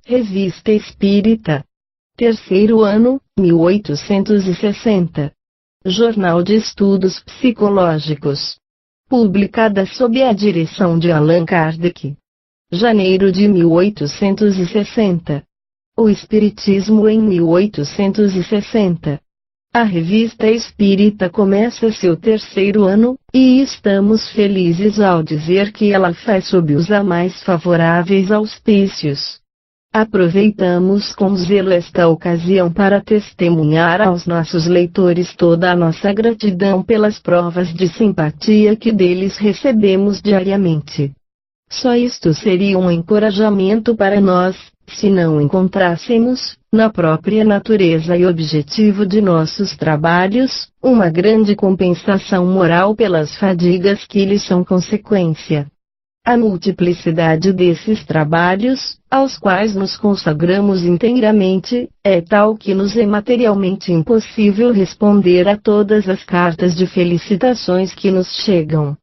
Revista Espírita. Terceiro ano, 1860. Jornal de Estudos Psicológicos. Publicada sob a direção de Allan Kardec. Janeiro de 1860. O Espiritismo em 1860. A Revista Espírita começa seu terceiro ano, e estamos felizes ao dizer que ela faz sob os mais favoráveis auspícios. Aproveitamos com zelo esta ocasião para testemunhar aos nossos leitores toda a nossa gratidão pelas provas de simpatia que deles recebemos diariamente. Só isto seria um encorajamento para nós, se não encontrássemos, na própria natureza e objetivo de nossos trabalhos, uma grande compensação moral pelas fadigas que lhes são consequência. A multiplicidade desses trabalhos, aos quais nos consagramos inteiramente, é tal que nos é materialmente impossível responder a todas as cartas de felicitações que nos chegam.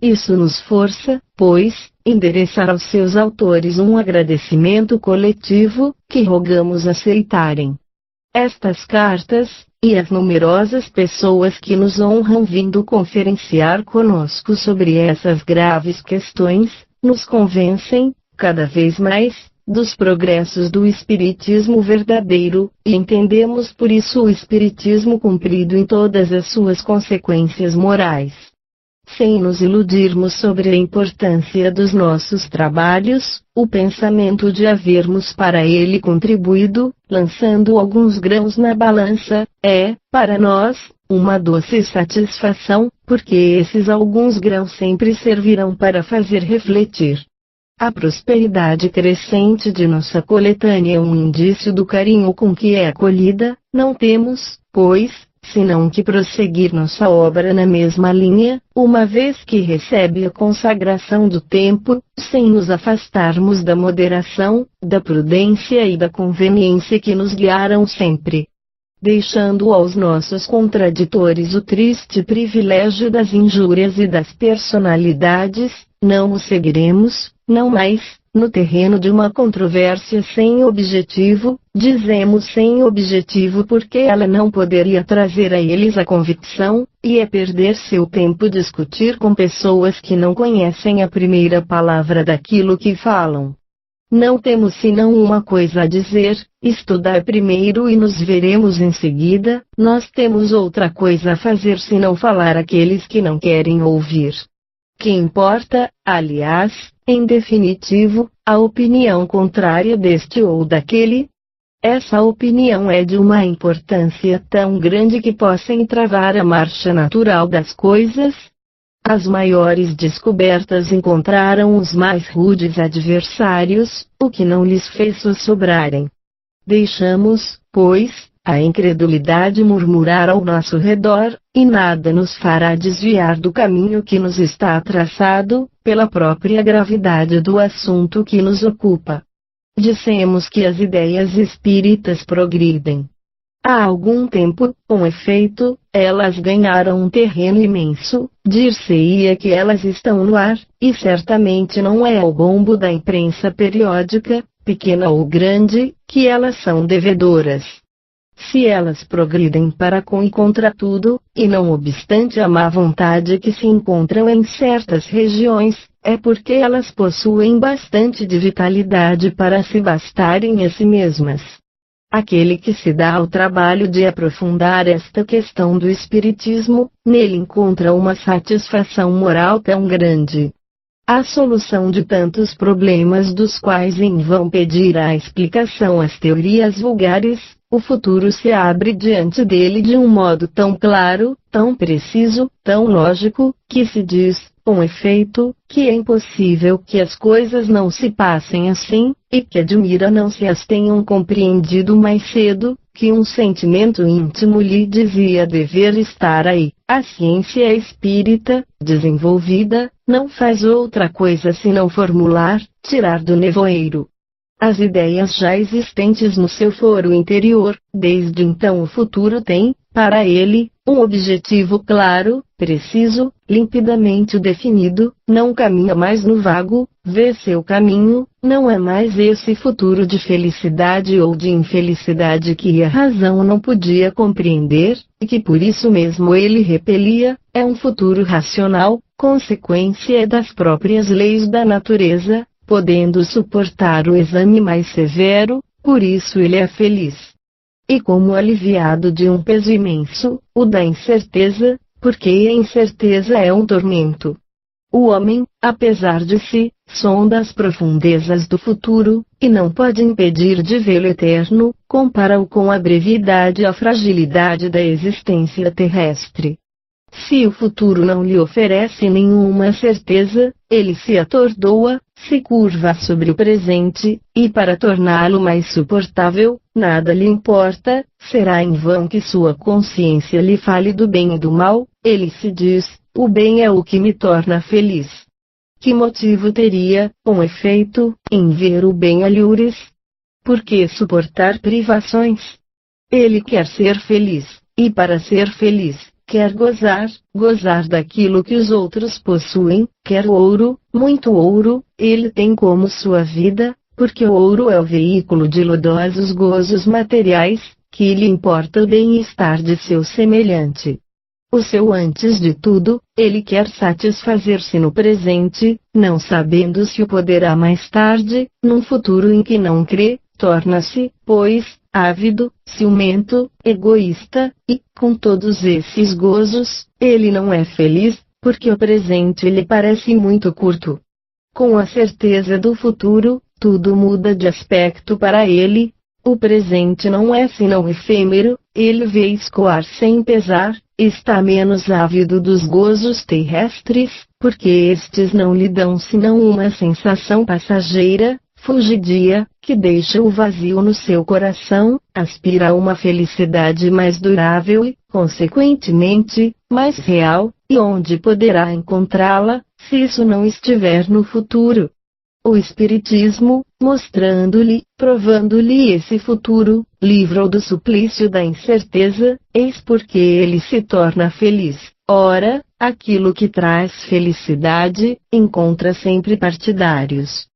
Isso nos força, pois, endereçar aos seus autores um agradecimento coletivo, que rogamos aceitarem. Estas cartas, e as numerosas pessoas que nos honram vindo conferenciar conosco sobre essas graves questões, nos convencem, cada vez mais, dos progressos do Espiritismo verdadeiro, e entendemos por isso o Espiritismo cumprido em todas as suas consequências morais. Sem nos iludirmos sobre a importância dos nossos trabalhos, o pensamento de havermos para ele contribuído, lançando alguns grãos na balança, é, para nós, uma doce satisfação, porque esses alguns grãos sempre servirão para fazer refletir. A prosperidade crescente de nossa coletânea é um indício do carinho com que é acolhida. Não temos, pois, senão que prosseguir nossa obra na mesma linha, uma vez que recebe a consagração do tempo, sem nos afastarmos da moderação, da prudência e da conveniência que nos guiaram sempre. Deixando aos nossos contraditores o triste privilégio das injúrias e das personalidades, não o seguiremos, não mais, no terreno de uma controvérsia sem objetivo. Dizemos sem objetivo porque ela não poderia trazer a eles a convicção, e é perder seu tempo discutir com pessoas que não conhecem a primeira palavra daquilo que falam. Não temos senão uma coisa a dizer: estudai primeiro e nos veremos em seguida. Nós temos outra coisa a fazer senão falar àqueles que não querem ouvir. Que importa, aliás, em definitivo, a opinião contrária deste ou daquele? Essa opinião é de uma importância tão grande que possa entravar a marcha natural das coisas? As maiores descobertas encontraram os mais rudes adversários, o que não lhes fez sobrarem. Deixamos, pois, a incredulidade murmurar ao nosso redor, e nada nos fará desviar do caminho que nos está traçado, pela própria gravidade do assunto que nos ocupa. Dissemos que as ideias espíritas progridem. Há algum tempo, com efeito, elas ganharam um terreno imenso. Dir-se-ia que elas estão no ar, e certamente não é ao bombo da imprensa periódica, pequena ou grande, que elas são devedoras. Se elas progridem para com e contra tudo, e não obstante a má vontade que se encontram em certas regiões, é porque elas possuem bastante de vitalidade para se bastarem a si mesmas. Aquele que se dá ao trabalho de aprofundar esta questão do espiritismo, nele encontra uma satisfação moral tão grande. A solução de tantos problemas dos quais em vão pedir a explicação às teorias vulgares, o futuro se abre diante dele de um modo tão claro, tão preciso, tão lógico, que se diz, com efeito, que é impossível que as coisas não se passem assim, e que admira não se as tenham compreendido mais cedo, que um sentimento íntimo lhe dizia dever estar aí. A ciência espírita, desenvolvida, não faz outra coisa senão formular, tirar do nevoeiro as ideias já existentes no seu foro interior. Desde então o futuro tem, para ele, Um objetivo claro, preciso, limpidamente definido, não caminha mais no vago, vê seu caminho, não é mais esse futuro de felicidade ou de infelicidade que a razão não podia compreender, e que por isso mesmo ele repelia, é um futuro racional, consequência das próprias leis da natureza, podendo suportar o exame mais severo, por isso ele é feliz. E como aliviado de um peso imenso, o da incerteza, porque a incerteza é um tormento. O homem, apesar de si, sonda as profundezas do futuro, e não pode impedir de vê-lo eterno, compara-o com a brevidade e a fragilidade da existência terrestre. Se o futuro não lhe oferece nenhuma certeza, ele se atordoa, se curva sobre o presente, e para torná-lo mais suportável, nada lhe importa, será em vão que sua consciência lhe fale do bem e do mal, ele se diz, o bem é o que me torna feliz. Que motivo teria, com efeito, em ver o bem alhures? Por que suportar privações? Ele quer ser feliz, e para ser feliz, quer gozar daquilo que os outros possuem, quer ouro, muito ouro, ele tem como sua vida, porque o ouro é o veículo de lodosos gozos materiais, que lhe importa o bem-estar de seu semelhante. O seu antes de tudo, ele quer satisfazer-se no presente, não sabendo se o poderá mais tarde, num futuro em que não crê, torna-se, pois, ávido, ciumento, egoísta, e, com todos esses gozos, ele não é feliz, porque o presente lhe parece muito curto. Com a certeza do futuro, tudo muda de aspecto para ele. O presente não é senão efêmero, ele vê escoar sem pesar, está menos ávido dos gozos terrestres, porque estes não lhe dão senão uma sensação passageira, fugidia, que deixa o vazio no seu coração, aspira a uma felicidade mais durável e, consequentemente, mais real, e onde poderá encontrá-la, se isso não estiver no futuro? O Espiritismo, mostrando-lhe, provando-lhe esse futuro, livra-o do suplício da incerteza, eis porque ele se torna feliz. Ora, aquilo que traz felicidade, encontra sempre partidários.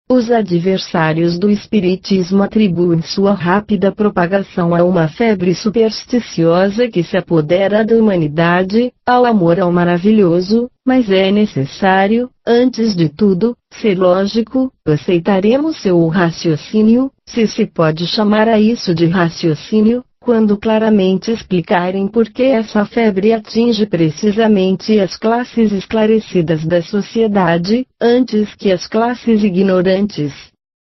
Os adversários do Espiritismo atribuem sua rápida propagação a uma febre supersticiosa que se apodera da humanidade, ao amor ao maravilhoso, mas é necessário, antes de tudo, ser lógico, aceitaremos seu raciocínio, se pode chamar a isso de raciocínio, quando claramente explicarem por que essa febre atinge precisamente as classes esclarecidas da sociedade, antes que as classes ignorantes.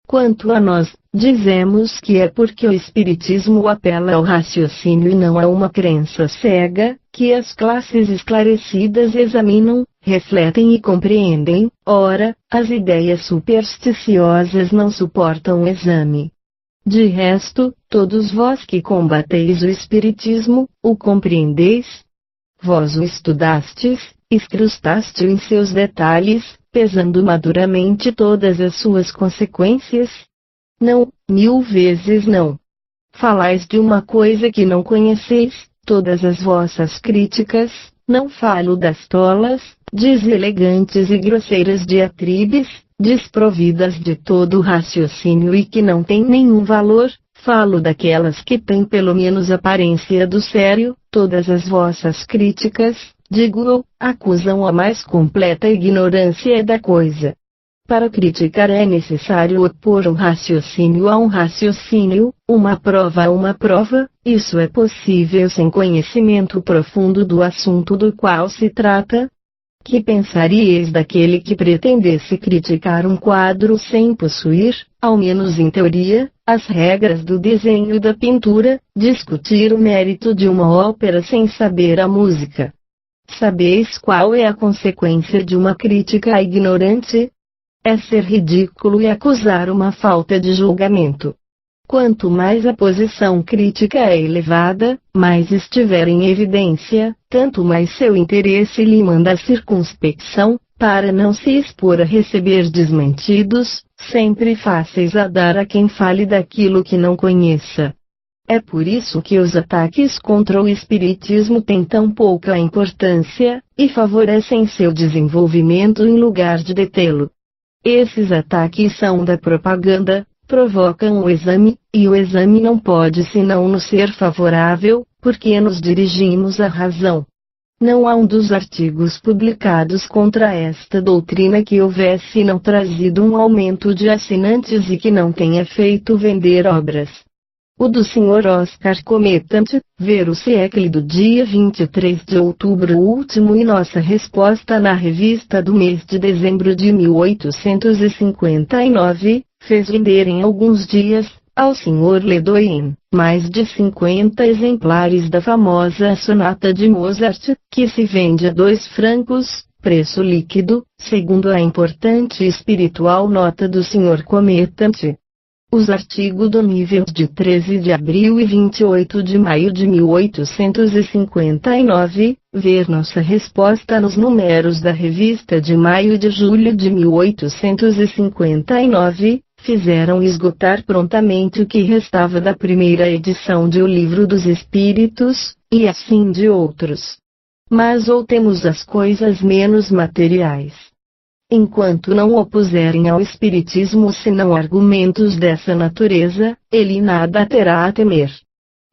Quanto a nós, dizemos que é porque o Espiritismo apela ao raciocínio e não a uma crença cega, que as classes esclarecidas examinam, refletem e compreendem. Ora, as ideias supersticiosas não suportam o exame. De resto, todos vós que combateis o Espiritismo, o compreendeis? Vós o estudastes, escrustaste-o em seus detalhes, pesando maduramente todas as suas consequências? Não, 1000 vezes não. Falais de uma coisa que não conheceis, todas as vossas críticas, não falo das tolas, deselegantes e grosseiras diatribes, desprovidas de todo raciocínio e que não têm nenhum valor, falo daquelas que têm pelo menos aparência do sério, todas as vossas críticas, digo-o, acusam a mais completa ignorância da coisa. Para criticar é necessário opor um raciocínio a um raciocínio, uma prova a uma prova, isso é possível sem conhecimento profundo do assunto do qual se trata? Que pensaríeis daquele que pretendesse criticar um quadro sem possuir, ao menos em teoria, as regras do desenho e da pintura, discutir o mérito de uma ópera sem saber a música? Sabeis qual é a consequência de uma crítica ignorante? É ser ridículo e acusar uma falta de julgamento. Quanto mais a posição crítica é elevada, mais estiver em evidência, tanto mais seu interesse lhe manda a circunspecção, para não se expor a receber desmentidos, sempre fáceis a dar a quem fale daquilo que não conheça. É por isso que os ataques contra o espiritismo têm tão pouca importância, e favorecem seu desenvolvimento em lugar de detê-lo. Esses ataques são da propaganda, provocam o exame, e o exame não pode senão nos ser favorável, porque nos dirigimos à razão. Não há um dos artigos publicados contra esta doutrina que houvesse não trazido um aumento de assinantes e que não tenha feito vender obras. O do Sr. Oscar Cometante, ver o SECL do dia 23 de outubro último e nossa resposta na revista do mês de dezembro de 1859, fez vender em alguns dias, ao Sr. Ledoyen, mais de 50 exemplares da famosa sonata de Mozart, que se vende a 2 francos, preço líquido, segundo a importante e espiritual nota do Sr. Cometante. Os artigos do nível de 13 de abril e 28 de maio de 1859, ver nossa resposta nos números da revista de maio e de julho de 1859, fizeram esgotar prontamente o que restava da primeira edição de O Livro dos Espíritos, e assim de outros. Mas ou temos as coisas menos materiais. Enquanto não opuserem ao Espiritismo senão argumentos dessa natureza, ele nada terá a temer.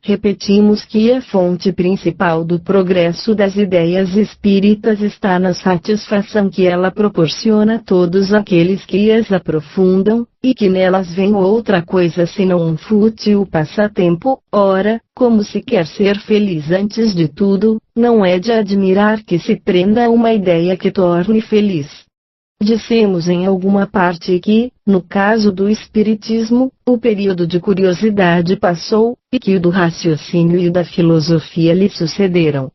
Repetimos que a fonte principal do progresso das ideias espíritas está na satisfação que ela proporciona a todos aqueles que as aprofundam, e que nelas vem outra coisa senão um fútil passatempo. Ora, como se quer ser feliz antes de tudo, não é de admirar que se prenda a uma ideia que torne feliz. Dissemos em alguma parte que, no caso do Espiritismo, o período de curiosidade passou, e que o do raciocínio e da filosofia lhe sucederam.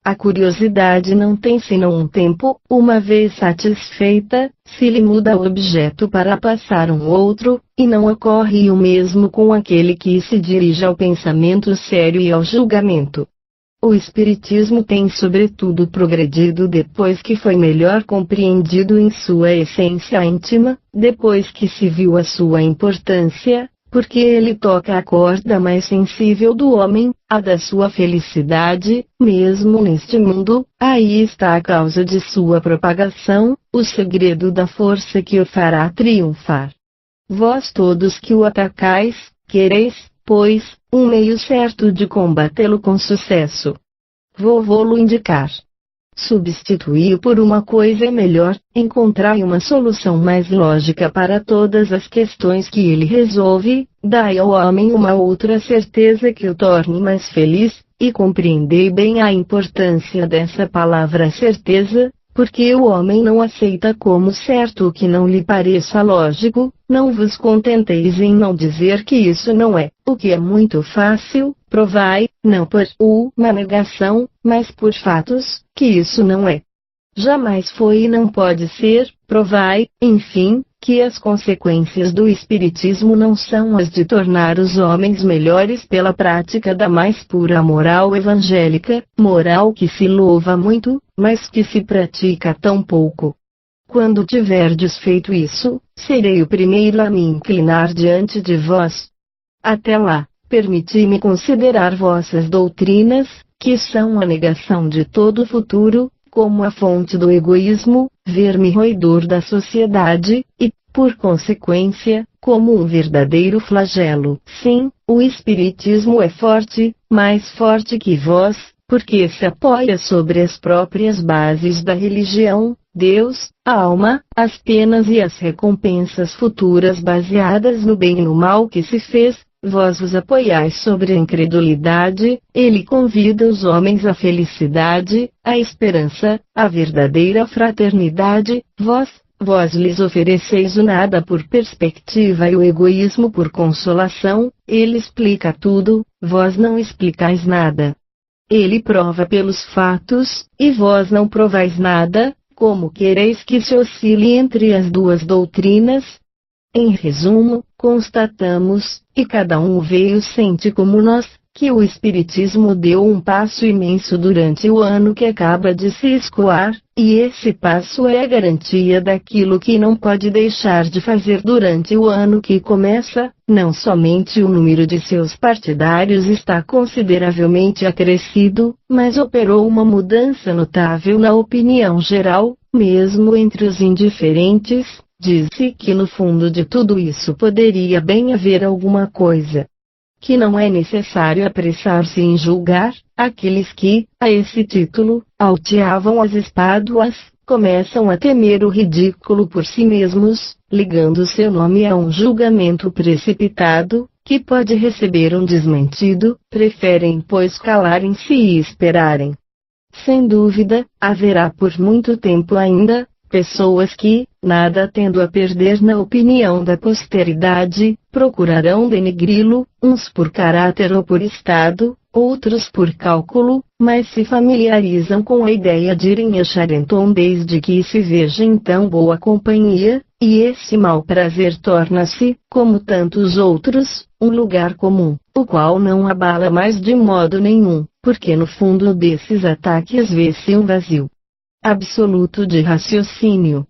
A curiosidade não tem senão um tempo, uma vez satisfeita, se lhe muda o objeto para passar um outro, e não ocorre o mesmo com aquele que se dirige ao pensamento sério e ao julgamento. O Espiritismo tem sobretudo progredido depois que foi melhor compreendido em sua essência íntima, depois que se viu a sua importância, porque ele toca a corda mais sensível do homem, a da sua felicidade, mesmo neste mundo. Aí está a causa de sua propagação, o segredo da força que o fará triunfar. Vós todos que o atacais, quereis, pois, um meio certo de combatê-lo com sucesso. Vou-lo indicar. Substituí-o por uma coisa melhor, encontrai uma solução mais lógica para todas as questões que ele resolve, dai ao homem uma outra certeza que o torne mais feliz, e compreendei bem a importância dessa palavra certeza, porque o homem não aceita como certo o que não lhe pareça lógico. Não vos contenteis em não dizer que isso não é, o que é muito fácil, provai, não por uma negação, mas por fatos, que isso não é. Jamais foi e não pode ser, provai, enfim, que as consequências do Espiritismo não são as de tornar os homens melhores pela prática da mais pura moral evangélica, moral que se louva muito, mas que se pratica tão pouco. Quando tiverdes feito isso, serei o primeiro a me inclinar diante de vós. Até lá, permiti-me considerar vossas doutrinas, que são a negação de todo o futuro, como a fonte do egoísmo, verme roedor da sociedade, e, por consequência, como um verdadeiro flagelo. Sim, o Espiritismo é forte, mais forte que vós, porque se apoia sobre as próprias bases da religião, Deus, a alma, as penas e as recompensas futuras baseadas no bem e no mal que se fez. Vós vos apoiais sobre a incredulidade. Ele convida os homens à felicidade, à esperança, à verdadeira fraternidade. Vós lhes ofereceis o nada por perspectiva e o egoísmo por consolação. Ele explica tudo, vós não explicais nada. Ele prova pelos fatos, e vós não provais nada. Como quereis que se oscile entre as duas doutrinas? Em resumo, constatamos, e cada um vê e sente como nós, que o Espiritismo deu um passo imenso durante o ano que acaba de se escoar, e esse passo é a garantia daquilo que não pode deixar de fazer durante o ano que começa. Não somente o número de seus partidários está consideravelmente acrescido, mas operou uma mudança notável na opinião geral, mesmo entre os indiferentes. Diz-se que no fundo de tudo isso poderia bem haver alguma coisa que não é necessário apressar-se em julgar. Aqueles que, a esse título, alteavam as espáduas, começam a temer o ridículo por si mesmos, ligando seu nome a um julgamento precipitado, que pode receber um desmentido. Preferem pois calarem-se e esperarem. Sem dúvida, haverá por muito tempo ainda pessoas que, nada tendo a perder na opinião da posteridade, procurarão denegri-lo, uns por caráter ou por estado, outros por cálculo, mas se familiarizam com a ideia de irem a Charenton desde que se veja em tão boa companhia, e esse mau prazer torna-se, como tantos outros, um lugar comum, o qual não abala mais de modo nenhum, porque no fundo desses ataques vê-se um vazio absoluto de raciocínio.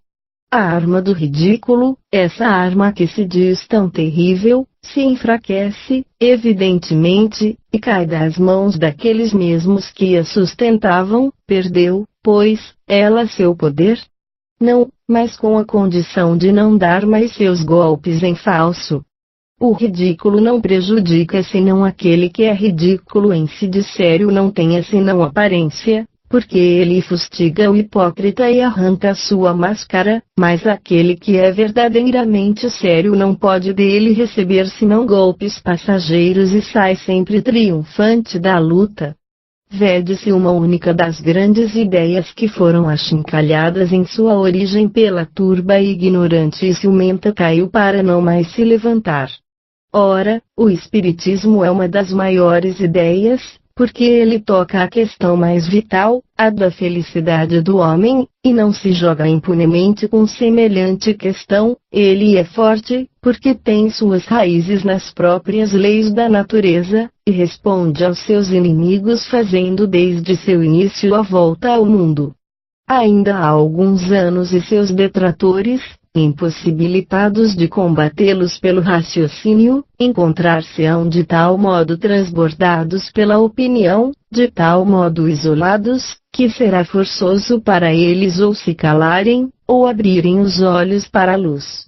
A arma do ridículo, essa arma que se diz tão terrível, se enfraquece, evidentemente, e cai das mãos daqueles mesmos que a sustentavam. Perdeu, pois, ela seu poder? Não, mas com a condição de não dar mais seus golpes em falso. O ridículo não prejudica senão aquele que é ridículo em si. De sério não tenha senão aparência, porque ele fustiga o hipócrita e arranca sua máscara, mas aquele que é verdadeiramente sério não pode dele receber senão golpes passageiros e sai sempre triunfante da luta. Vede-se uma única das grandes ideias que foram achincalhadas em sua origem pela turba ignorante e ciumenta caiu para não mais se levantar. Ora, o Espiritismo é uma das maiores ideias, porque ele toca a questão mais vital, a da felicidade do homem, e não se joga impunemente com semelhante questão. Ele é forte, porque tem suas raízes nas próprias leis da natureza, e responde aos seus inimigos fazendo desde seu início a volta ao mundo. Ainda há alguns anos e seus detratores, impossibilitados de combatê-los pelo raciocínio, encontrar-se-ão de tal modo transbordados pela opinião, de tal modo isolados, que será forçoso para eles ou se calarem, ou abrirem os olhos para a luz.